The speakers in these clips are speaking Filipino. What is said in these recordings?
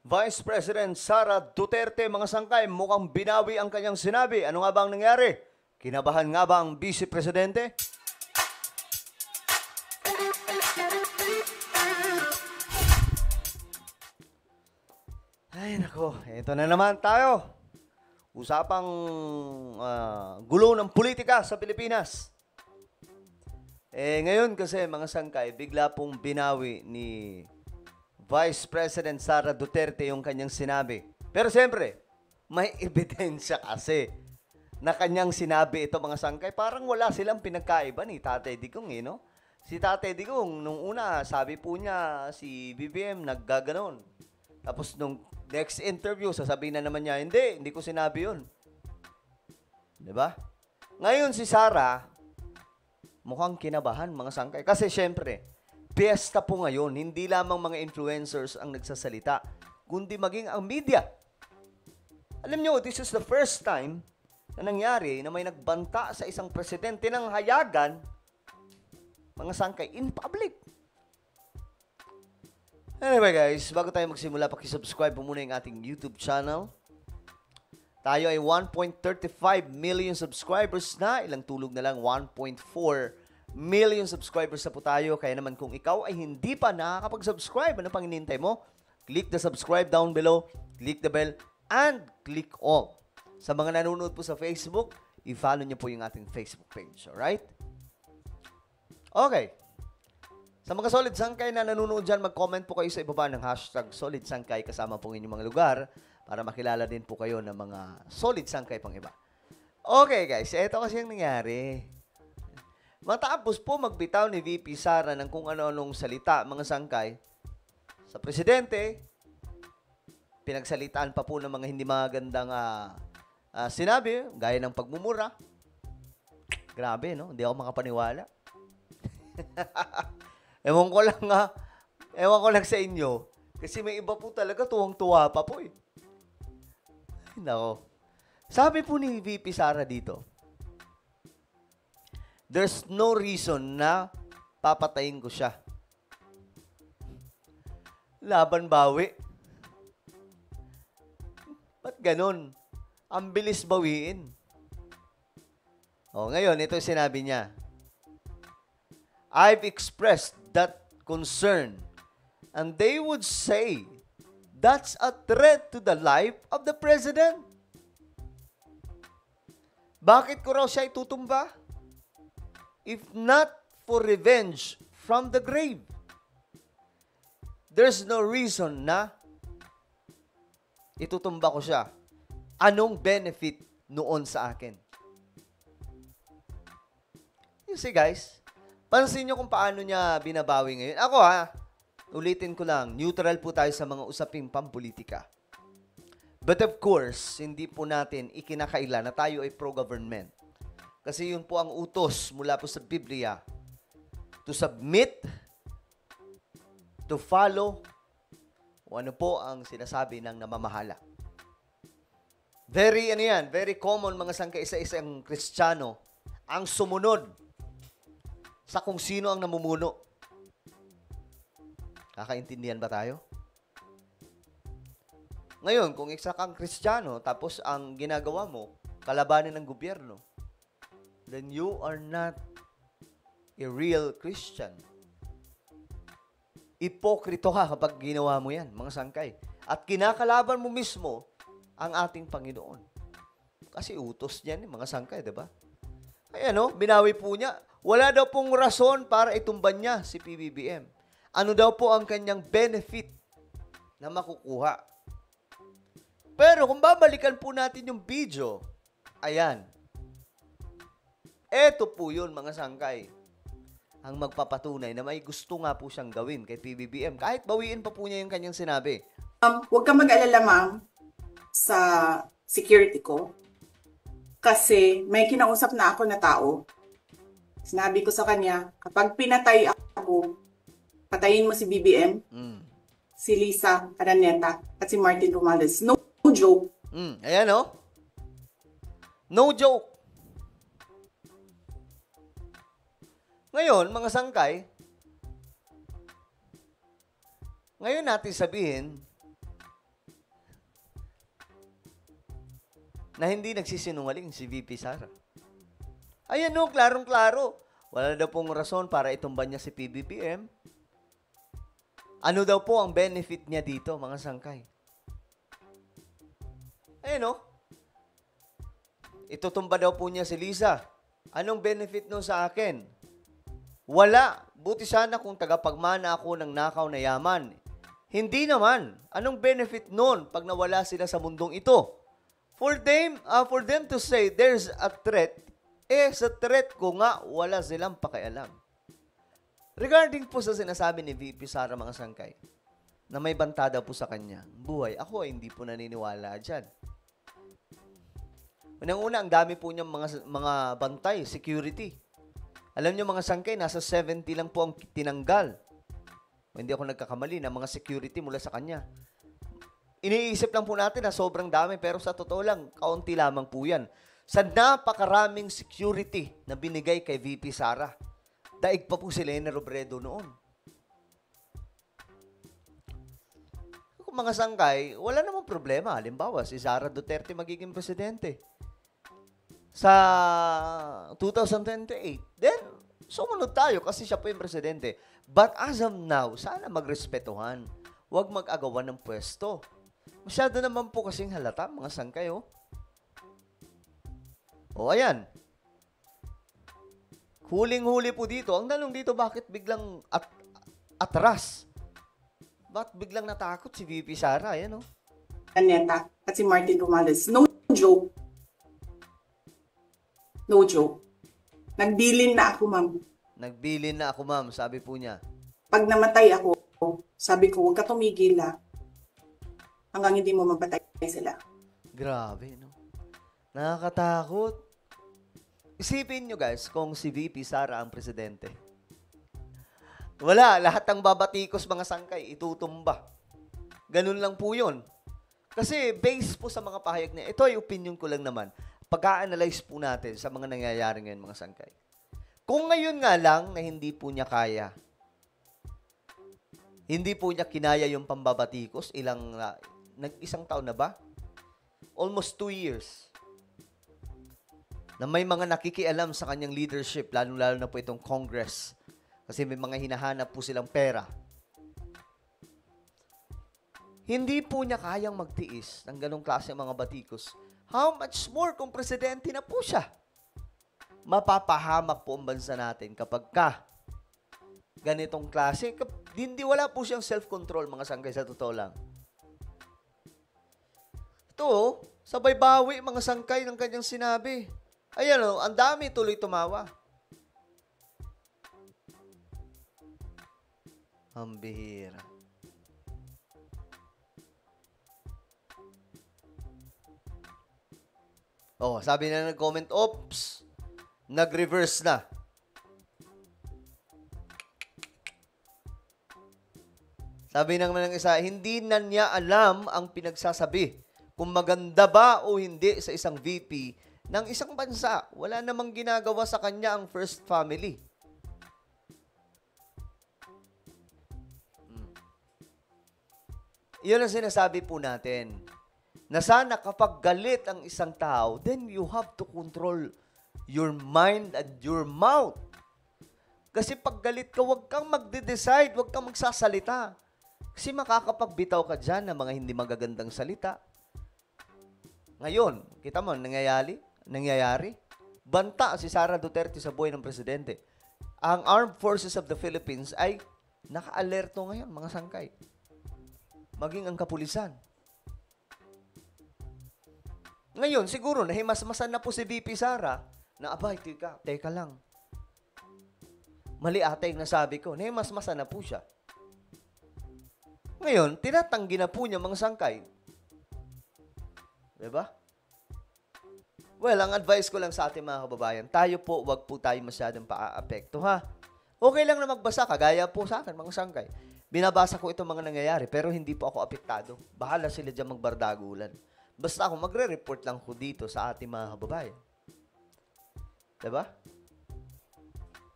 Vice President Sara Duterte, mga sangkay, mukhang binawi ang kanyang sinabi. Ano nga ba ang nangyari? Kinabahan nga ba ang Vice Presidente? Ay nako, ito na naman tayo. Usapang gulo ng politika sa Pilipinas. Ngayon kasi mga sangkay, bigla pong binawi ni Vice President Sara Duterte yung kanyang sinabi. Pero siyempre, may ebidensya kasi na kanyang sinabi ito mga sangkay. Parang wala silang pinagkaiba ni Tatay Digong no? Si Tatay Digong, nung una, sabi po niya si BBM naggaganon. Tapos nung next interview, sasabihin na naman niya, hindi ko sinabi yun. Diba? Ngayon si Sara, mukhang kinabahan mga sangkay. Kasi syempre, piyesta po ngayon, hindi lamang mga influencers ang nagsasalita, kundi maging ang media. Alam nyo, this is the first time na nangyari na may nagbanta sa isang presidente ng hayagan, mga sangkay, in public. Anyway guys, bago tayo magsimula, pakisubscribe po muna yung ating YouTube channel. Tayo ay 1.35 million subscribers na. Ilang tulog na lang, 1.4 million subscribers na po tayo. Kaya naman kung ikaw ay hindi pa nakakapag-subscribe, ano pang hinihintay mo? Click the subscribe down below, click the bell, and click all. Sa mga nanonood po sa Facebook, i-follow niyo po yung ating Facebook page. Alright? Okay. Sa mga Solid Sangkay na nanonood dyan, mag-comment po kayo sa ibaba ng hashtag Solid Sangkay kasama po inyong mga lugar para makilala din po kayo ng mga Solid Sangkay pang iba. Okay guys, ito kasi yung nangyari. Matapos po magbitaw ni VP Sara ng kung ano-anong salita, mga sangkay, sa presidente, pinagsalitaan pa po ng mga hindi magandang sinabi, gaya ng pagmumura. Grabe, no? Hindi ako makapaniwala. Ewan ko lang sa inyo, kasi may iba po talaga tuwang-tuwa pa po eh. Nako. Sabi po ni VP Sara dito, there's no reason na papatayin ko siya. Laban bawi. Ba't ganun? Ang bilis bawiin. Ngayon, ito yung sinabi niya. I've expressed that concern, and they would say that's a threat to the life of the president. Bakit ko raw siya itutumba? If not for revenge from the grave. There's no reason na itutumba ko siya. Anong benefit noon sa akin? You see guys, pansin nyo kung paano niya binabawi ngayon. Ako ulitin ko lang, neutral po tayo sa mga usaping pampolitika. But of course, hindi po natin ikinakaila na tayo ay pro-government. Kasi yun po ang utos mula po sa Biblia. To submit, to follow, o ano po ang sinasabi ng namamahala. Very common mga sangkay isa-isang Kristiyano ang sumunod sa kung sino ang namumuno. Kakaintindihan ba tayo? Ngayon, kung isa kang Kristiyano, tapos ang ginagawa mo, kalabanin ng gobyerno, then you are not a real Christian. Ipokrito ka kapag ginawa mo yan, mga sangkay. At kinakalaban mo mismo ang ating Panginoon. Kasi utos niyan, mga sangkay, diba? Kaya binawi po niya. Wala daw pong rason para itumban niya si PBBM. Ano daw po ang kanyang benefit na makukuha? Pero kung babalikan po natin yung video, ayan. Eto po yun, mga sangkay. Ang magpapatunay na may gusto nga po siyang gawin kay PBBM. Kahit bawiin pa po niya yung kanyang sinabi. Huwag kang mag-alala, ma'am, sa security ko. Kasi may kinausap na ako na tao. Sinabi ko sa kanya, kapag pinatay ako, patayin mo si BBM, si Lisa Araneta, at si Martin Romualdez. No joke. Ayan No joke. Ngayon, mga sangkay, ngayon natin sabihin, na hindi nagsisinungaling si VP Sara. Ayan no, klarong-klaro. Wala daw pong rason para itumba niya si PBBM. Ano daw po ang benefit niya dito, mga sangkay? Ayan no. Itutumba daw po niya si Liza. Anong benefit nun sa akin? Wala. Buti sana kung tagapagmana ako ng nakaw na yaman. Hindi naman. Anong benefit nun pag nawala sila sa mundong ito? For them to say there's a threat, sa threat ko nga, wala silang pakialam. Regarding po sa sinasabi ni VP Sara, mga sangkay, na may banta daw po sa kanya, buhay, ako ay hindi po naniniwala dyan. Unang-una, ang dami po niyang mga bantay, security. Alam niyo mga sangkay, nasa 70 lang po ang tinanggal. O, hindi ako nagkakamali na mga security mula sa kanya. Iniisip lang po natin na sobrang dami, pero sa totoo lang, kaunti lamang po yan. Sa napakaraming security na binigay kay VP Sara, daig pa po si Lena Robredo noon. Kung mga sangkay, wala namang problema. Halimbawa, si Sara Duterte magiging presidente sa 2028. Then, sumunod tayo kasi siya po yung presidente. But as of now, sana magrespetuhan. Huwag mag-agawan ng pwesto. Masyado naman po kasing halata, mga sangkay, oh. O, ayan. Huling-huli po dito. Ang tanong dito, bakit biglang atras? Bakit biglang natakot si VP Sara? Ayan, oh. Aneta at si Martin Romales. No joke. No joke. Nagbilin na ako, ma'am. Nagbilin na ako, ma'am, sabi po niya. Pag namatay ako, sabi ko, huwag ka tumigil, hanggang hindi mo mapatay sila. Grabe, no? Nakakatakot. Isipin nyo, guys, kung si VP Sara ang presidente. Wala, lahat ng babatikos mga sangkay, itutumba. Ganun lang po yun. Kasi based po sa mga pahayag niya, ito ay opinion ko lang naman. Pag-a-analyze po natin sa mga nangyayari ngayon, mga sangkay. Kung ngayon nga lang na hindi po niya kaya, hindi po niya kinaya yung pambabatikos, isang taon na ba? Almost 2 years. Na may mga nakikialam sa kanyang leadership, lalo-lalo na po itong Congress. Kasi may mga hinahanap po silang pera. Hindi po niya kayang magtiis ng ganong klase mga batikos. How much more kung presidente na po siya? Mapapahamak po ang bansa natin kapag ganitong klase. Hindi wala po siyang self-control, mga sangkay, sa totoo lang. Ito, sabay bawi, mga sangkay ng kanyang sinabi. Ayan o, ang dami tuloy tumawa. Ang bihira. Oh, sabi na nag-comment, oops, nag-reverse na. Sabi ng isa, hindi na niya alam ang pinagsasabi kung maganda ba o hindi sa isang VP ng isang bansa. Wala namang ginagawa sa kanya ang first family. Yun ang sinasabi po natin. Na sana kapag galit ang isang tao, then you have to control your mind and your mouth. Kasi pag galit ka, huwag kang magde-decide, huwag kang magsasalita. Kasi makakapagbitaw ka dyan ng mga hindi magagandang salita. Ngayon, kita mo, nangyayari. Banta si Sara Duterte sa buhay ng presidente. Ang Armed Forces of the Philippines ay naka-alerto ngayon, mga sangkay. Maging ang kapulisan. Ngayon, siguro, nahimasmasan na po si VP Sara na, abay, teka lang. Mali ata yung nasabi ko. Nahimasmasan na po siya. Ngayon, tinatanggi na po niya mga sangkay. Diba? Well, ang advice ko lang sa ating mga kababayan, tayo po, wag po tayo masyadong paa-apekto, ha? Okay lang na magbasa, kagaya po sa akin, mga sangkay. Binabasa ko itong mga nangyayari, pero hindi po ako apektado. Bahala sila dyan magbardagulan. Basta ako magre-report lang ko dito sa ating mga kababayan. Diba?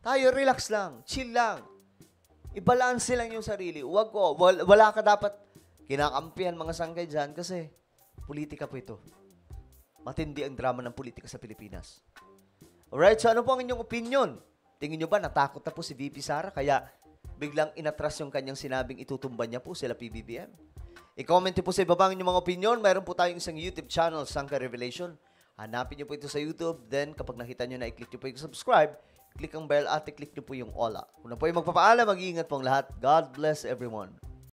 Tayo, relax lang. Chill lang. I-balance lang yung sarili. Wala ka dapat kinakampihan mga sangkay dyan kasi politika po ito. matindi ang drama ng politika sa Pilipinas. Alright, so ano po ang inyong opinion? Tingin nyo ba natakot na po si VP Sara kaya biglang inatras yung kanyang sinabing itutumba niya po sila PBBM? I-comment nyo po sa ibaba ang inyong mga opinion. Mayroon po tayong isang YouTube channel, Sangka Revelation. Hanapin nyo po ito sa YouTube. Then, kapag nakita nyo na, i-click nyo po yung subscribe, click ang bell at i-click nyo po yung all. Kung na po yung magpapaalam, mag-iingat po ang lahat. God bless everyone.